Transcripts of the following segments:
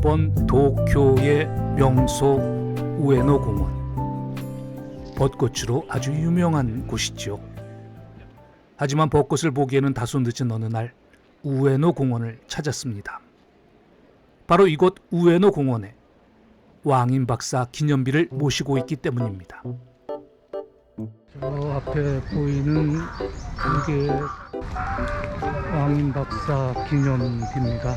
일본 도쿄의 명소 우에노 공원. 벚꽃으로 아주 유명한 곳이죠. 하지만 벚꽃을 보기에는 다소 늦은 어느 날 우에노 공원을 찾았습니다. 바로 이곳 우에노 공원에 왕인 박사 기념비를 모시고 있기 때문입니다. 저 앞에 보이는 이게 왕인 박사 기념비입니다.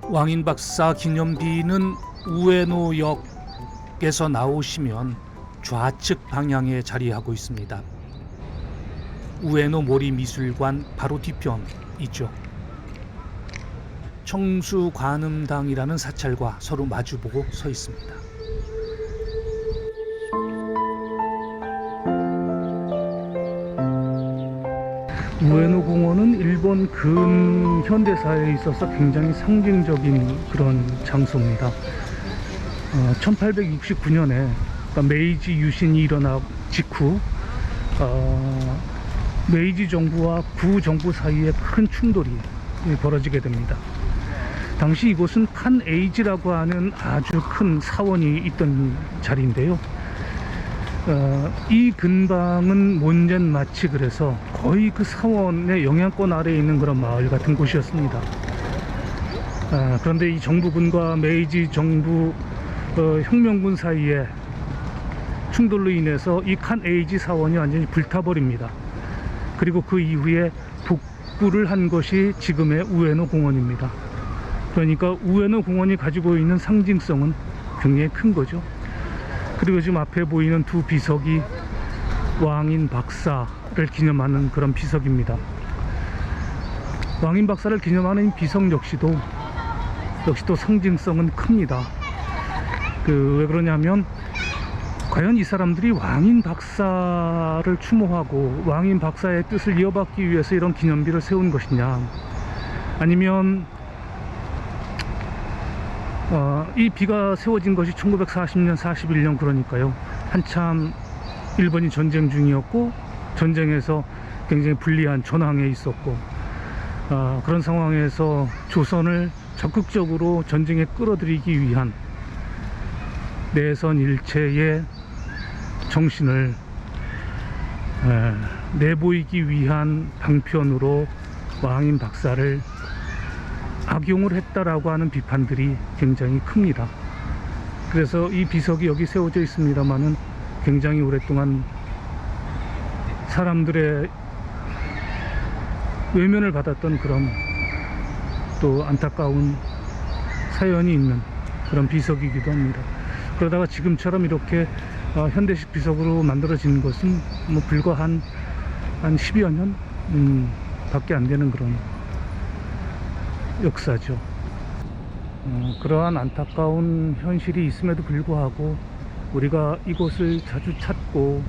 왕인 박사 기념비는 우에노역에서 나오시면 좌측 방향에 자리하고 있습니다. 우에노 모리 미술관 바로 뒤편이죠. 청수관음당이라는 사찰과 서로 마주보고 서 있습니다. 우에노 공원은 일본 근현대사에 있어서 굉장히 상징적인 그런 장소입니다. 1869년에 그러니까 메이지 유신이 일어나 직후 메이지 정부와 구정부 사이에 큰 충돌이 벌어지게 됩니다. 당시 이곳은 칸에이지라고 하는 아주 큰 사원이 있던 자리인데요. 이 근방은 몬젠 마치 그래서 거의 그 사원의 영향권 아래에 있는 그런 마을 같은 곳이었습니다. 그런데 이 정부군과 메이지 정부 혁명군 사이에 충돌로 인해서 이 칸에이지 사원이 완전히 불타버립니다. 그리고 그 이후에 복구를 한 것이 지금의 우에노 공원입니다. 그러니까 우에노 공원이 가지고 있는 상징성은 굉장히 큰 거죠. 그리고 지금 앞에 보이는 두 비석이 왕인 박사를 기념하는 그런 비석입니다. 왕인 박사를 기념하는 비석 역시도 상징성은 큽니다. 왜 그러냐면 과연 이 사람들이 왕인 박사를 추모하고 왕인 박사의 뜻을 이어받기 위해서 이런 기념비를 세운 것이냐, 아니면 이 비가 세워진 것이 1940년, 41년 그러니까요. 한참 일본이 전쟁 중이었고 전쟁에서 굉장히 불리한 전황에 있었고 그런 상황에서 조선을 적극적으로 전쟁에 끌어들이기 위한 내선 일체의 정신을 내보이기 위한 방편으로 왕인 박사를 악용을 했다라고 하는 비판들이 굉장히 큽니다. 그래서 이 비석이 여기 세워져 있습니다만은 굉장히 오랫동안 사람들의 외면을 받았던 그런 또 안타까운 사연이 있는 그런 비석이기도 합니다. 그러다가 지금처럼 이렇게 현대식 비석으로 만들어진 것은 불과 한 10여 년 밖에 안 되는 그런 역사죠. 그러한 안타까운 현실이 있음에도 불구하고 우리가 이곳을 자주 찾고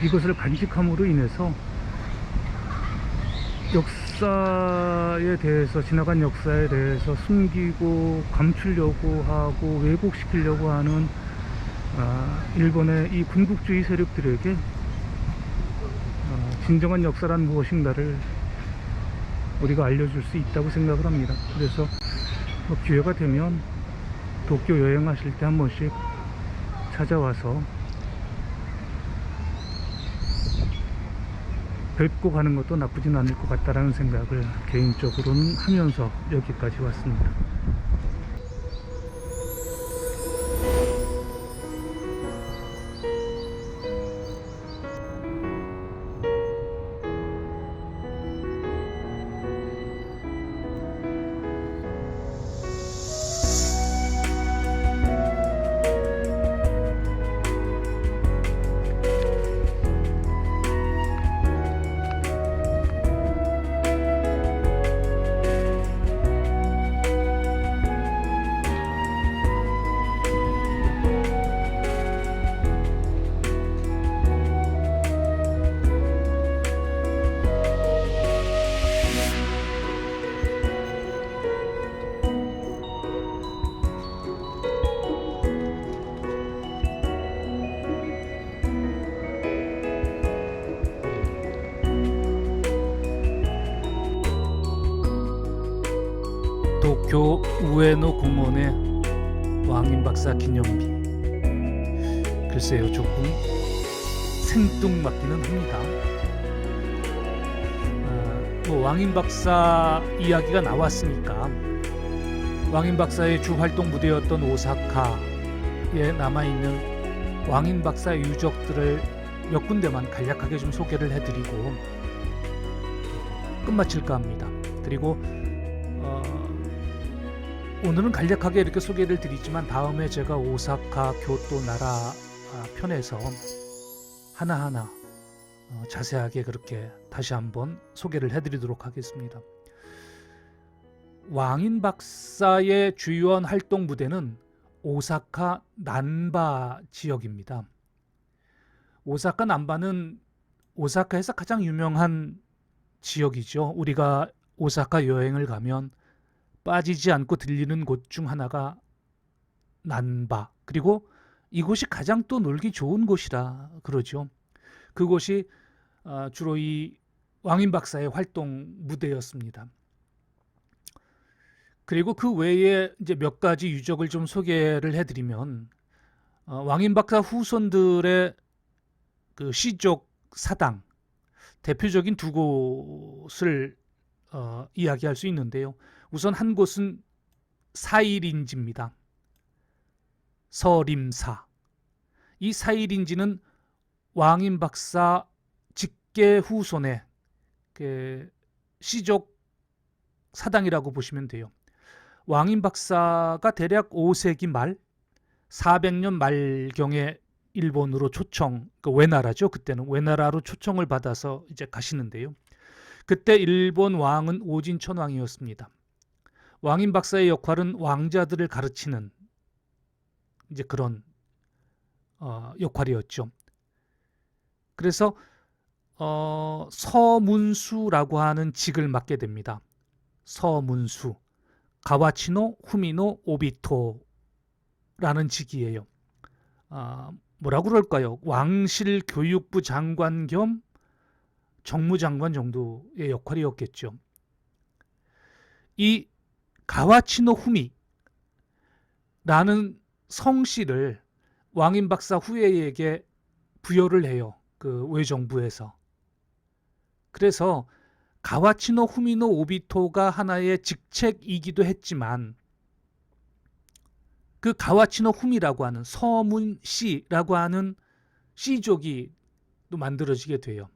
이것을 간직함으로 인해서 역사에 대해서, 지나간 역사에 대해서 숨기고 감추려고 하고 왜곡시키려고 하는 일본의 이 군국주의 세력들에게 진정한 역사란 무엇인가를 우리가 알려줄 수 있다고 생각을 합니다. 그래서 기회가 되면 도쿄 여행하실 때 한 번씩 찾아와서 뵙고 가는 것도 나쁘진 않을 것 같다라는 생각을 개인적으로는 하면서 여기까지 왔습니다. 도쿄 우에노 공원의 왕인 박사 기념비. 글쎄요, 조금 생뚱맞기는 합니다. 왕인 박사 이야기가 나왔으니까 왕인 박사의 주 활동 무대였던 오사카에 남아있는 왕인 박사의 유적들을 몇 군데만 간략하게 좀 소개를 해드리고 끝마칠까 합니다. 그리고 오늘은 간략하게 이렇게 소개를 드리지만 다음에 제가 오사카, 교토, 나라 편에서 하나하나 자세하게 그렇게 다시 한번 소개를 해드리도록 하겠습니다. 왕인 박사의 주요한 활동 무대는 오사카 난바 지역입니다. 오사카 난바는 오사카에서 가장 유명한 지역이죠. 우리가 오사카 여행을 가면 빠지지 않고 들리는 곳 중 하나가 난바, 그리고 이곳이 가장 또 놀기 좋은 곳이라 그러죠. 그곳이 주로 이 왕인 박사의 활동 무대였습니다. 그리고 그 외에 이제 몇 가지 유적을 좀 소개를 해드리면 왕인 박사 후손들의 그 시족 사당 대표적인 두 곳을 이야기할 수 있는데요. 우선 한 곳은 사일인지입니다. 서림사. 이 사일인지는 왕인 박사 직계 후손의 그 시족 사당이라고 보시면 돼요. 왕인 박사가 대략 5세기 말 400년 말경에 일본으로 초청, 그 외나라죠. 그때는 외나라로 초청을 받아서 이제 가시는데요. 그때 일본 왕은 오진천 왕이었습니다. 왕인 박사의 역할은 왕자들을 가르치는 이제 그런 역할이었죠. 그래서 서문수라고 하는 직을 맡게 됩니다. 서문수, 가와치노 후미노 오비토라는 직이에요. 뭐라고 그럴까요? 왕실 교육부 장관 겸 정무장관 정도의 역할이었겠죠. 이 가와치노 후미라는 성씨를 왕인 박사 후예에게 부여를 해요. 그 외정부에서. 그래서 가와치노 후미노 오비토가 하나의 직책이기도 했지만 그 가와치노 후미라고 하는 서문씨라고 하는 씨족이 또 만들어지게 돼요.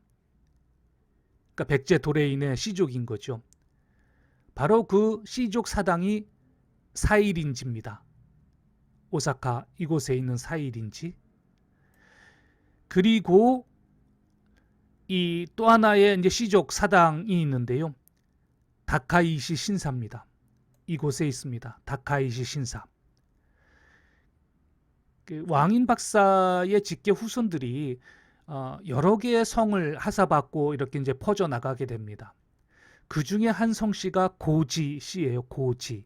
그러니까 백제 도레인의 씨족인 거죠. 바로 그 씨족 사당이 사일인지입니다. 오사카 이곳에 있는 사일인지. 그리고 이 또 하나의 이제 씨족 사당이 있는데요. 다카이시 신사입니다. 이곳에 있습니다. 다카이시 신사. 그 왕인 박사의 직계 후손들이 여러 개의 성을 하사받고 이렇게 이제 퍼져 나가게 됩니다. 그 중에 한 성씨가 고지 씨예요. 고지.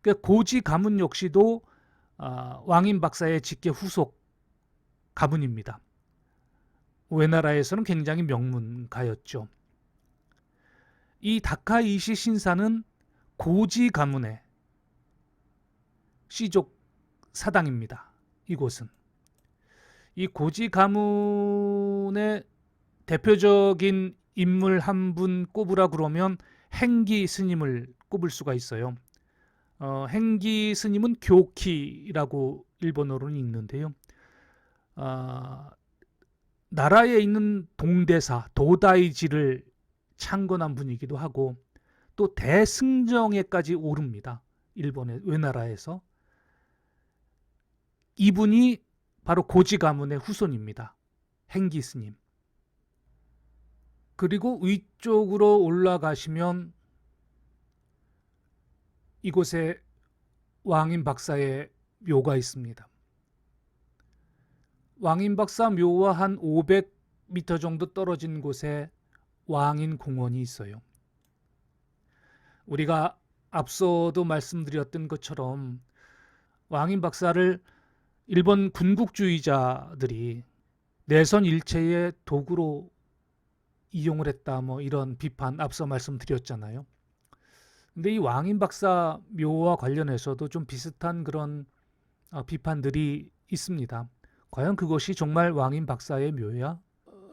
그 고지 가문 역시도 왕인 박사의 직계 후속 가문입니다. 외나라에서는 굉장히 명문가였죠. 이 다카이시 신사는 고지 가문의 씨족 사당입니다. 이곳은. 이 고지 가문의 대표적인 인물 한 분 꼽으라 그러면 행기 스님을 꼽을 수가 있어요. 행기 스님은 교키라고 일본어로는 읽는데요. 나라에 있는 동대사 도다이지를 창건한 분이기도 하고 또 대승정에까지 오릅니다. 일본의 외나라에서. 이분이 바로 고지 가문의 후손입니다. 행기 스님. 그리고 위쪽으로 올라가시면 이곳에 왕인 박사의 묘가 있습니다. 왕인 박사 묘와 한 500m 정도 떨어진 곳에 왕인 공원이 있어요. 우리가 앞서도 말씀드렸던 것처럼 왕인 박사를 일본 군국주의자들이 내선 일체의 도구로 이용을 했다, 뭐 이런 비판 앞서 말씀드렸잖아요. 근데 이 왕인 박사 묘와 관련해서도 좀 비슷한 그런 비판들이 있습니다. 과연 그것이 정말 왕인 박사의 묘야?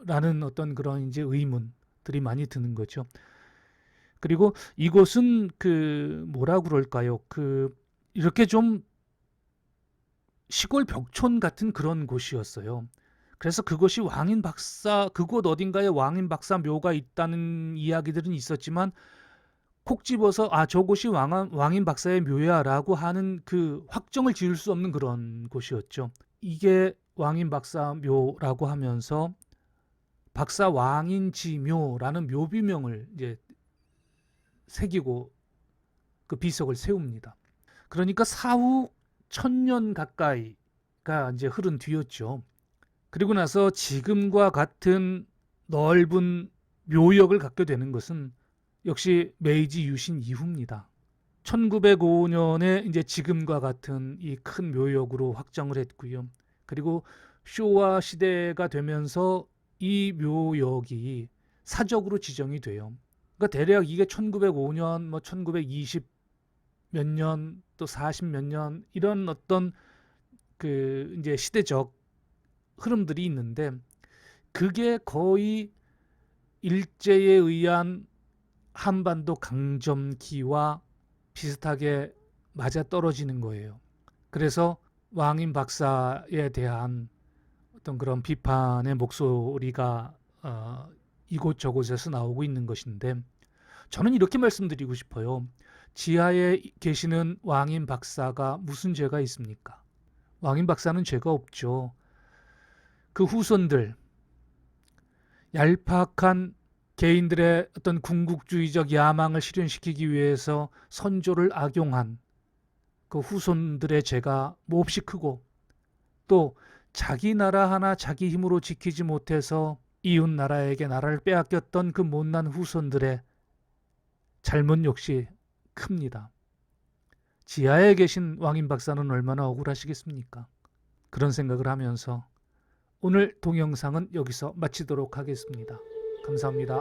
라는 어떤 그런 이제 의문들이 많이 드는 거죠. 그리고 이곳은 그 뭐라 그럴까요? 그 이렇게 좀 시골 벽촌 같은 그런 곳이었어요. 그래서 그것이 왕인 박사 그곳 어딘가에 왕인 박사 묘가 있다는 이야기들은 있었지만 콕 집어서 저곳이 왕인 박사의 묘야라고 하는 그 확정을 지을 수 없는 그런 곳이었죠. 이게 왕인 박사 묘라고 하면서 박사 왕인지묘라는 묘비명을 이제 새기고 그 비석을 세웁니다. 그러니까 사후 1000년 가까이가 이제 흐른 뒤였죠. 그리고 나서 지금과 같은 넓은 묘역을 갖게 되는 것은 역시 메이지 유신 이후입니다. 1905년에 이제 지금과 같은 이 큰 묘역으로 확장을 했고요. 그리고 쇼와 시대가 되면서 이 묘역이 사적으로 지정이 돼요. 그러니까 대략 이게 1905년, 뭐 1920 몇 년, 또 40 몇 년 이런 어떤 그 이제 시대적 흐름들이 있는데 그게 거의 일제에 의한 한반도 강점기와 비슷하게 맞아 떨어지는 거예요. 그래서 왕인 박사에 대한 어떤 그런 비판의 목소리가 이곳저곳에서 나오고 있는 것인데 저는 이렇게 말씀드리고 싶어요. 지하에 계시는 왕인 박사가 무슨 죄가 있습니까? 왕인 박사는 죄가 없죠. 그 후손들, 얄팍한 개인들의 어떤 궁극주의적 야망을 실현시키기 위해서 선조를 악용한 그 후손들의 죄가 몹시 크고 또 자기 나라 하나 자기 힘으로 지키지 못해서 이웃 나라에게 나라를 빼앗겼던 그 못난 후손들의 잘못 역시 큽니다. 지하에 계신 왕인 박사는 얼마나 억울하시겠습니까? 그런 생각을 하면서 오늘 동영상은 여기서 마치도록 하겠습니다. 감사합니다.